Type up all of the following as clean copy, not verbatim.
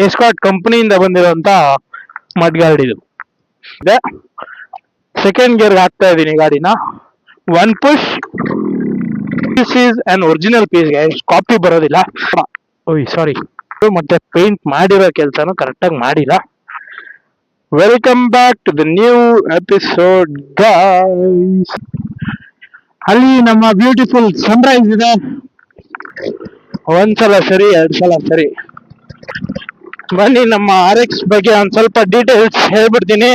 Escort ಕಂಪನಿಯಿಂದ ಬಂದಿರುವಂತ mud guard ಇದು. ಸೆಕೆಂಡ್ ಗೇರ್ ಹಾಕ್ತಾ ಇದ್ದೀನಿ ಗಾಡಿನ. One push. This is an original piece, copy ಬರೋದಿಲ್ಲ. ಓಯ್ ಸಾರಿ. ಮತ್ತೆ ಪೇಂಟ್ ಮಾಡಿರೋ ಕೆಲಸನೂ ಕರೆಕ್ಟಾಗಿ ಮಾಡಿಲ್ಲ. Welcome back to the new episode guys. ಅಲ್ಲಿ ನಮ್ಮ ಬ್ಯೂಟಿಫುಲ್ ಸನ್ರೈಸ್ ಇದೆ. ಒಂದ್ಸಲ ಸರಿ, ಎರಡ್ ಸಲ ಸರಿ. ಬನ್ನಿ ನಮ್ಮ RX ಬಗ್ಗೆ ಒಂದ್ ಸ್ವಲ್ಪ ಡೀಟೇಲ್ಸ್ ಹೇಳ್ಬಿಡ್ತೀನಿ.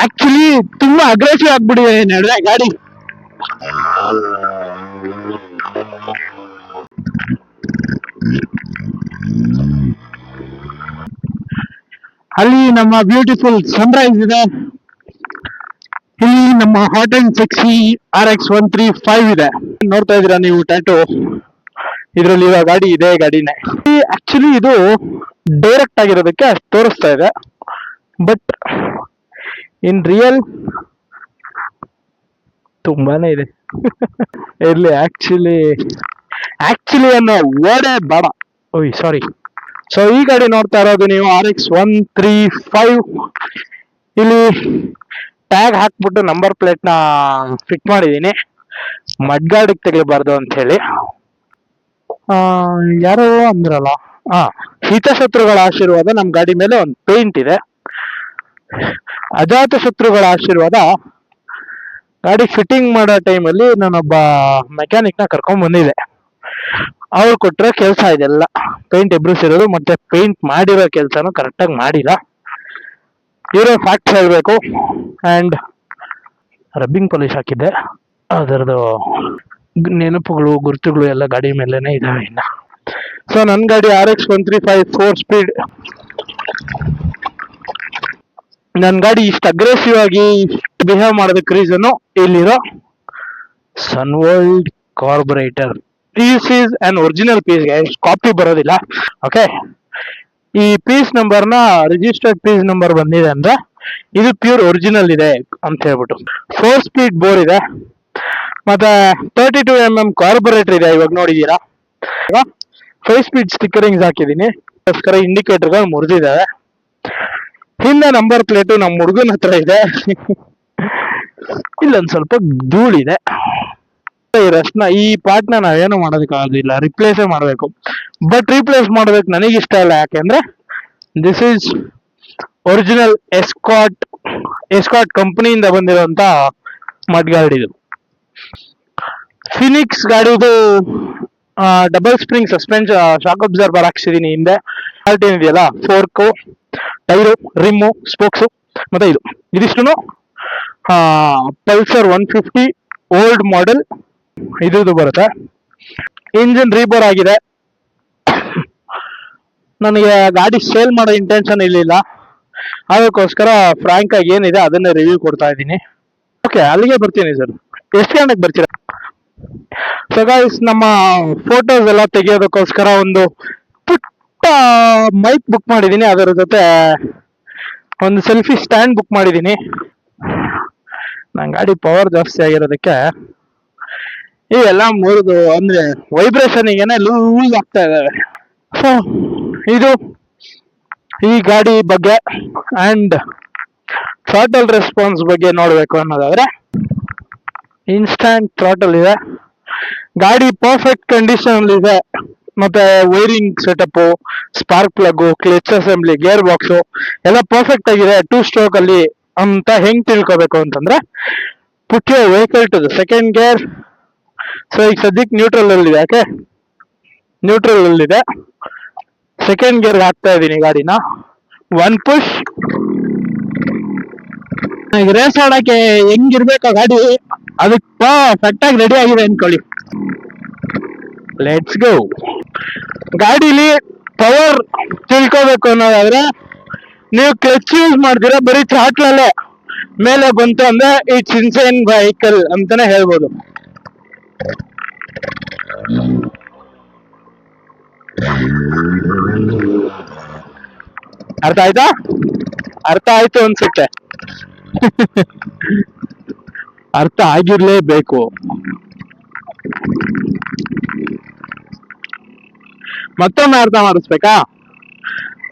ಆಕ್ಚುಲಿ ತುಂಬಾ ಅಗ್ರೆಸಿವ್ ಆಗ್ಬಿಟ್ಟಿದೆ ನಡೆದ ಗಾಡಿ. ಅಲ್ಲಿ ನಮ್ಮ ಬ್ಯೂಟಿಫುಲ್ ಸನ್ರೈಸ್ ಇದೆ. ಇಲ್ಲಿ ನಮ್ಮ ಹಾಟ್ ಅಂಡ್ ಸೆಕ್ಸಿ RX 135 ಇದೆ. ನೋಡ್ತಾ ಇದೀರಾ ನೀವು ಟ್ಯಾಟೂ, ಇದ್ರಲ್ಲಿ ಇರೋ ಗಾಡಿ ಇದೆ ಗಾಡಿನೇ. ಆಕ್ಚುಲಿ ಇದು ಡೈರೆಕ್ಟ್ ಆಗಿರೋದಕ್ಕೆ ಅಷ್ಟು ತೋರಿಸ್ತಾ ಇದೆ, ಬಟ್ ಇನ್ ರಿಯಲ್ ತುಂಬಾನೇ ಇದೆ. ಇರ್ಲಿ, ಆಕ್ಚುಲಿ ಅನ್ನೋ ವರ್ಡೇ ಬೇಡ. ಓಯ್ ಸಾರಿ. ಸೊ ಈ ಗಾಡಿ ನೋಡ್ತಾ ಇರೋದು ನೀವು RX 135. ಇಲ್ಲಿ ಟ್ಯಾಗ್ ಹಾಕ್ಬಿಟ್ಟು ನಂಬರ್ ಪ್ಲೇಟ್ ನ ಫಿಟ್ ಮಾಡಿದೀನಿ, ಮಡ್ಗಾಡಿಗೆ ತೆಗಿಬಾರ್ದು ಅಂತ ಹೇಳಿ. ಯಾರೋ ಅಂದ್ರಲ್ಲ, ಹಿತಶತ್ರುಗಳ ಆಶೀರ್ವಾದ ನಮ್ ಗಾಡಿ ಮೇಲೆ ಒಂದು ಪೇಂಟ್ ಇದೆ. ಅಜಾತ ಶತ್ರುಗಳ ಆಶೀರ್ವಾದ. ಗಾಡಿ ಫಿಟ್ಟಿಂಗ್ ಮಾಡೋ ಟೈಮಲ್ಲಿ ನಾನೊಬ್ಬ ಮೆಕ್ಯಾನಿಕ್ ನ ಕರ್ಕೊಂಡ್ ಬಂದಿದೆ. ಅವ್ರು ಕೊಟ್ಟಿರೋ ಕೆಲಸ ಇದೆಲ್ಲ ಪೇಂಟ್ ಎಬ್ರಿಸಿರೋದು, ಮತ್ತೆ ಪೇಂಟ್ ಮಾಡಿರೋ ಕೆಲಸನೂ ಕರೆಕ್ಟಾಗಿ ಮಾಡಿಲ್ಲ. ಇರೋ ಫ್ಯಾಕ್ಟ್ಸ್ ಹೇಳ್ಬೇಕು. ಅಂಡ್ ರಬ್ಬಿಂಗ್ ಪಾಲಿಶ್ ಹಾಕಿದ್ದೆ, ಅದರದ್ದು ನೆನಪುಗಳು ಗುರುತುಗಳು ಎಲ್ಲ ಗಾಡಿ ಮೇಲೆನೆ ಇದಾವೆ ಇನ್ನ. ಸೊ ನನ್ನ ಗಾಡಿ RX 135 4 ಸ್ಪೀಡ್. ನನ್ನ ಗಾಡಿ ಇಷ್ಟು ಅಗ್ರೆಸಿವ್ ಆಗಿ ಬಿಹೇವ್ ಮಾಡೋದಕ್ಕೆ ರೀಸನ್ ಇಲ್ಲಿರೋ ಸನ್ವರ್ಲ್ಡ್ carburettor. This is an original piece, copy ಬರೋದಿಲ್ಲ. ಓಕೆ, ಈ ಪೀಸ್ ನಂಬರ್ನ ರಿಜಿಸ್ಟರ್ಡ್ ಪೀಸ್ ನಂಬರ್ ಬಂದಿದೆ ಅಂದ್ರೆ ಇದು ಪ್ಯೂರ್ ಒರಿಜಿನಲ್ ಇದೆ ಅಂತ ಹೇಳ್ಬಿಟ್ಟು. 4 ಸ್ಪೀಡ್ ಬೋರ್ ಇದೆ, ಮತ್ತೆ 32 mm ಕಾರ್ಬೊರೇಟರ್ ಇದೆ. ಇವಾಗ ನೋಡಿದೀರಾ, 5 ಸ್ಪೀಡ್ ಸ್ಟಿಕ್ಕರಿಂಗ್ಸ್ ಹಾಕಿದೀನಿ. ಅದಕ್ಕೋಸ್ಕರ ಇಂಡಿಕೇಟರ್ಗಳು ಮುರಿದಿದ್ದಾವೆ. ಹಿಂದೆ ನಂಬರ್ ಪ್ಲೇಟು ನಮ್ಮ ಹುಡುಗನ ಹತ್ರ ಇದೆ. ಇಲ್ಲೊಂದ್ ಸ್ವಲ್ಪ ಧೂಳಿದೆ. ಈ ಪಾರ್ಟ್ ನ ನಾವೇನು ಮಾಡೋದಕ್ಕಾಗೋದಿಲ್ಲ, ರಿಪ್ಲೇಸೇ ಮಾಡಬೇಕು. ಬಟ್ ರಿಪ್ಲೇಸ್ ಮಾಡೋದಕ್ಕೆ ನನಗೆ ಇಷ್ಟ ಇಲ್ಲ. ಯಾಕೆಂದ್ರೆ ದಿಸ್ ಈಸ್ ಒರಿಜಿನಲ್ ಎಸ್ಕಾಟ್ ಕಂಪನಿಯಿಂದ ಬಂದಿರುವಂತ ಮಡ್ ಗಾರ್ಡ್ ಇದು. ಫಿನಿಕ್ಸ್ ಗಾಡಿದು double spring suspension shock absorber ಹಾಕ್ಸಿದೀನಿ ಹಿಂದೆ. ಏನಿದೆಯಲ್ಲ, ಫೋರ್ಕು, ಟೈರು, ರಿಮ್ಮು, ಸ್ಪೋಕ್ಸು, ಮತ್ತೆ ಇದಿಷ್ಟು ಪಲ್ಸರ್ 150 ಓಲ್ಡ್ ಮಾಡೆಲ್ ಇದ್ರದ್ದು ಬರುತ್ತೆ. ಇಂಜಿನ್ ರೀಬೋರ್ ಆಗಿದೆ. ನನಗೆ ಗಾಡಿ ಸೇಲ್ ಮಾಡೋ ಇಂಟೆನ್ಷನ್ ಇರಲಿಲ್ಲ, ಅದಕ್ಕೋಸ್ಕರ ಫ್ರಾಂಕ್ ಆಗಿ ಏನಿದೆ ಅದನ್ನೇ ರಿವ್ಯೂ ಕೊಡ್ತಾ ಇದ್ದೀನಿ. ಓಕೆ, ಅಲ್ಲಿಗೆ ಬರ್ತೀನಿ ಸರ್. ಎಷ್ಟು ಗಂಟೆಗೆ ಬರ್ತೀರಾ? ಸೊ ಗೈಸ್, ನಮ್ಮ ಫೋಟೋಸ್ ಎಲ್ಲ ತೆಗಿಯೋದಕ್ಕೋಸ್ಕರ ಒಂದು ಪುಟ್ಟ ಮೈಕ್ ಬುಕ್ ಮಾಡಿದ್ದೀನಿ. ಅದರ ಜೊತೆ ಒಂದು ಸೆಲ್ಫಿ ಸ್ಟ್ಯಾಂಡ್ ಬುಕ್ ಮಾಡಿದ್ದೀನಿ. ನನ್ನ ಗಾಡಿ ಪವರ್ ಜಾಸ್ತಿ ಆಗಿರೋದಕ್ಕೆ ಇವೆಲ್ಲ ಮುರಿದು ಅಂದ್ರೆ ವೈಬ್ರೇಷನ್ಗೆನೆ ಲೂಸ್ ಆಗ್ತಾ ಇದಾವೆ. ಸೊ ಇದು ಈ ಗಾಡಿ ಬಗ್ಗೆ. ಅಂಡ್ ಥ್ರಾಟಲ್ ರೆಸ್ಪಾನ್ಸ್ ಬಗ್ಗೆ ನೋಡ್ಬೇಕು ಅನ್ನೋದಾದ್ರೆ ಇನ್ಸ್ಟಂಟ್ ಥ್ರಾಟಲ್ ಇದೆ. ಗಾಡಿ ಪರ್ಫೆಕ್ಟ್ ಕಂಡೀಷನ್ ಅಲ್ಲಿ ಇದೆ. ಮತ್ತೆ wiring setup, spark plug, clutch assembly, gear box ಎಲ್ಲ ಪರ್ಫೆಕ್ಟ್ ಆಗಿದೆ 2 ಸ್ಟ್ರೋಕ್ ಅಲ್ಲಿ ಅಂತ ಹೆಂಗ್ ತಿಳ್ಕೊಬೇಕು ಅಂತಂದ್ರೆ, put your vehicle to the second gear. So ಈಗ ಸದ್ಯಕ್ಕೆ ನ್ಯೂಟ್ರಲ್ ಅಲ್ಲಿ ಇದೆ. ಯಾಕೆ ನ್ಯೂಟ್ರಲ್ ಅಲ್ಲಿ ಇದೆ, ಸೆಕೆಂಡ್ ಗೇರ್ ಹಾಕ್ತಾ ಇದ್ದೀನಿ ಗಾಡಿನ. 1 ಪುಷ್. ಈಗ ರೇಸ್ ಆಡಕ್ಕೆ ಹೆಂಗಿರ್ಬೇಕು ಗಾಡಿ, ಅದಕ್ಕೆ ಪರ್ಫೆಕ್ಟ್ ಆಗಿ ರೆಡಿ ಆಗಿದೆ ಅನ್ಕೊಳ್ಳಿ. Let's go. ಗಾಡಿಲಿ ಪವರ್ ತಿಳ್ಕೋಬೇಕು ಅನ್ನೋದಾದ್ರೆ ನೀವು ಕ್ಲಚ್ ಯೂಸ್ ಮಾಡ್ತೀರಾ, ಬರೀ ಥ್ರಾಟ್ಲಲ್ಲೇ ಮೇಲೆ ಬಂತು ಅಂದ್ರೆ ಇಟ್ಸ್ ಇನ್ಸೇನ್ ವೆಹಿಕಲ್ ಅಂತಾನೆ ಹೇಳ್ಬೋದು. ಅರ್ಥ ಆಯ್ತಾ? ಅರ್ಥ ಆಯ್ತು ಅನ್ಸುತ್ತೆ. ಅರ್ಥ ಆಗಿರ್ಲೇಬೇಕು. ಮತ್ತೊಮ್ಮೆ ಅರ್ಥ ಮಾಡಿಸ್ಬೇಕಾ?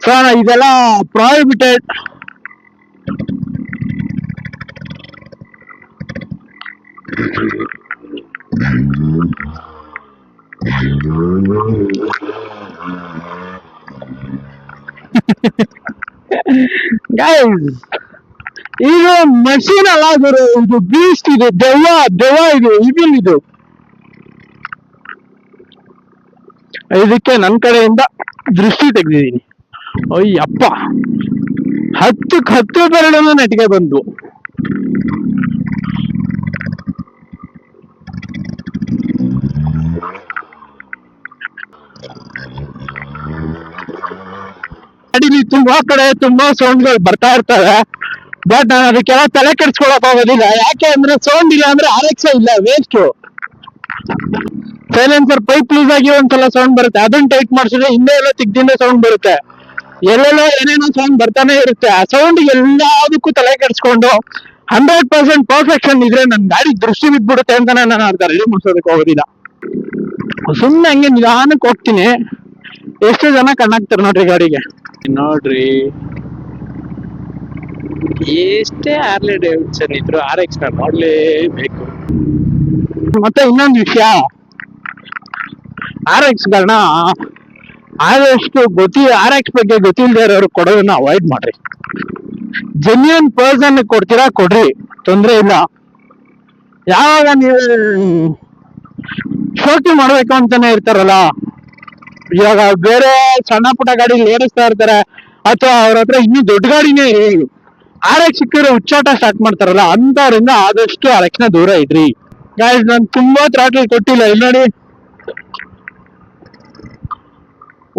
ಸೊ ಇದೆಲ್ಲ ಪ್ರಾಹಿಬಿಟೆಡ್. ಗೈಸ್, ಈಗ ಮಷೀನ್ ಅಲ್ಲ ಗುರು, ಇದು ಬೀಸ್ಟ್, ಇದು ದೆವ್ವ, ಇದು ಇವಿಲ್, ಇದು. ಇದಕ್ಕೆ ನನ್ನ ಕಡೆಯಿಂದ ದೃಷ್ಟಿ ತೆಗೆದಿದ್ದೀನಿ. ಅಯ್ಯಪ್ಪ, 10 ಬೆರಳನ್ನು ನೆಟ್ಟಿಗೆ ಬಂದು. ಗಾಡಿಲಿ ತುಂಬಾ ಕಡೆ ತುಂಬಾ ಸೌಂಡ್ಗಳು ಬರ್ತಾ ಇರ್ತವೆ, ಬಟ್ ನಾನು ಅದಕ್ಕೆಲ್ಲ ತಲೆ ಕೆಡ್ಸ್ಕೊಳಕ್ ಹೋಗೋದಿಲ್ಲ. ಯಾಕೆ ಅಂದ್ರೆ ಸೌಂಡ್ ಇಲ್ಲ ಅಂದ್ರೆ RX ಇಲ್ಲ, ವೇಸ್ಟ್. ಸೈಲೆನ್ಸರ್ ಪೈಪ್ ಲೂಸ್ ಆಗಿ ಒಂದ್ಸಲ ಸೌಂಡ್ ಬರುತ್ತೆ, ಅದನ್ನ ಟೈಟ್ ಮಾಡಿಸಿದ್ರೆ ಹಿಂದೆ ಎಲ್ಲ ತಿಗ್ದಿಂದ ಸೌಂಡ್ ಬರುತ್ತೆ, ಎಲ್ಲೆಲ್ಲೋ ಏನೇನೋ ಸೌಂಡ್ ಬರ್ತಾನೆ ಇರುತ್ತೆ. ಆ ಸೌಂಡ್ ಎಲ್ಲದಕ್ಕೂ ತಲೆ ಕೆಡ್ಸ್ಕೊಂಡು 100% ಪರ್ಫೆಕ್ಷನ್ ಇದ್ರೆ ನನ್ ಗಾಡಿ ದೃಷ್ಟಿ ಬಿಟ್ಬಿಡುತ್ತೆ ಅಂತಾನೆ ನಾನು ಅರ್ಧ ರೆಡಿ ಮಾಡ್ಸೋದಕ್ಕೆ ಹೋಗೋದಿಲ್ಲ. ಸುಮ್ಮನೆ ಹಂಗೆ ನಿಧಾನಕ್ಕೆ ಹೋಗ್ತೀನಿ. ಎಷ್ಟು ಜನ ಕಣ್ಣಾಕ್ತಾರೆ ನೋಡ್ರಿ ಗಾಡಿಗೆ. ನೋಡ್ರಿ, ಎಷ್ಟೇ ಹಾರ್ಲೆ ಡೇವಿಡ್ಸನ್ ಇದ್ರು RX ನ ನೋಡ್ಲೇಬೇಕು. ಮತ್ತೆ ಇನ್ನೊಂದು ವಿಷಯ, RX ಗಳನ್ನ ಆದಷ್ಟು RX ಬಗ್ಗೆ ಗೊತ್ತಿಲ್ಲದೆ ಇರೋರು ಕೊಡೋದನ್ನ ಅವಾಯ್ಡ್ ಮಾಡ್ರಿ. ಜೆನ್ಯೂನ್ ಪರ್ಸನ್ ಕೊಡ್ತೀರಾ, ಕೊಡ್ರಿ, ತೊಂದ್ರೆ ಇಲ್ಲ. ಯಾವಾಗ ನೀವು ಶೋಕಿ ಮಾಡ್ಬೇಕು ಅಂತಾನೆ ಇರ್ತಾರಲ್ಲ, ಇವಾಗ ಬೇರೆ ಸಣ್ಣ ಪುಟ್ಟ ಗಾಡಿ ಏರಿಸ್ತಾ ಇರ್ತಾರೆ, ಅಥವಾ ಅವ್ರ ಹತ್ರ ಇನ್ನೂ ದೊಡ್ಡ ಗಾಡಿನೇ RX ಸಿಕ್ಕಿರೋ ಹುಚ್ಚಾಟ ಸ್ಟಾರ್ಟ್ ಮಾಡ್ತಾರಲ್ಲ, ಅಂತವ್ರಿಂದ ಆದಷ್ಟು RX ನ ದೂರ ಇಡ್ರಿ. ಗಾಯ್ಸ್, ನಾನು ತುಂಬಾ ಥ್ರಾಟಲ್ ಕೊಟ್ಟಿಲ್ಲ, ಇಲ್ಲಿ ನೋಡಿ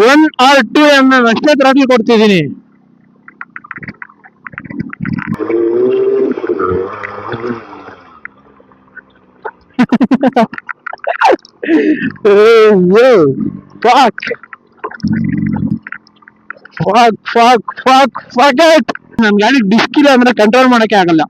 1 or 2 mm ಅಷ್ಟೇ ಥ್ರಾಟಲ್ ಕೊಡ್ತಿದ್ದೀನಿ. ನನ್ ಗಾಡಿ ಡಿಸ್ಕ್ ಇಲ್ಲ ಅಂದ್ರೆ ಕಂಟ್ರೋಲ್ ಮಾಡಕ್ಕೆ ಆಗಲ್ಲ.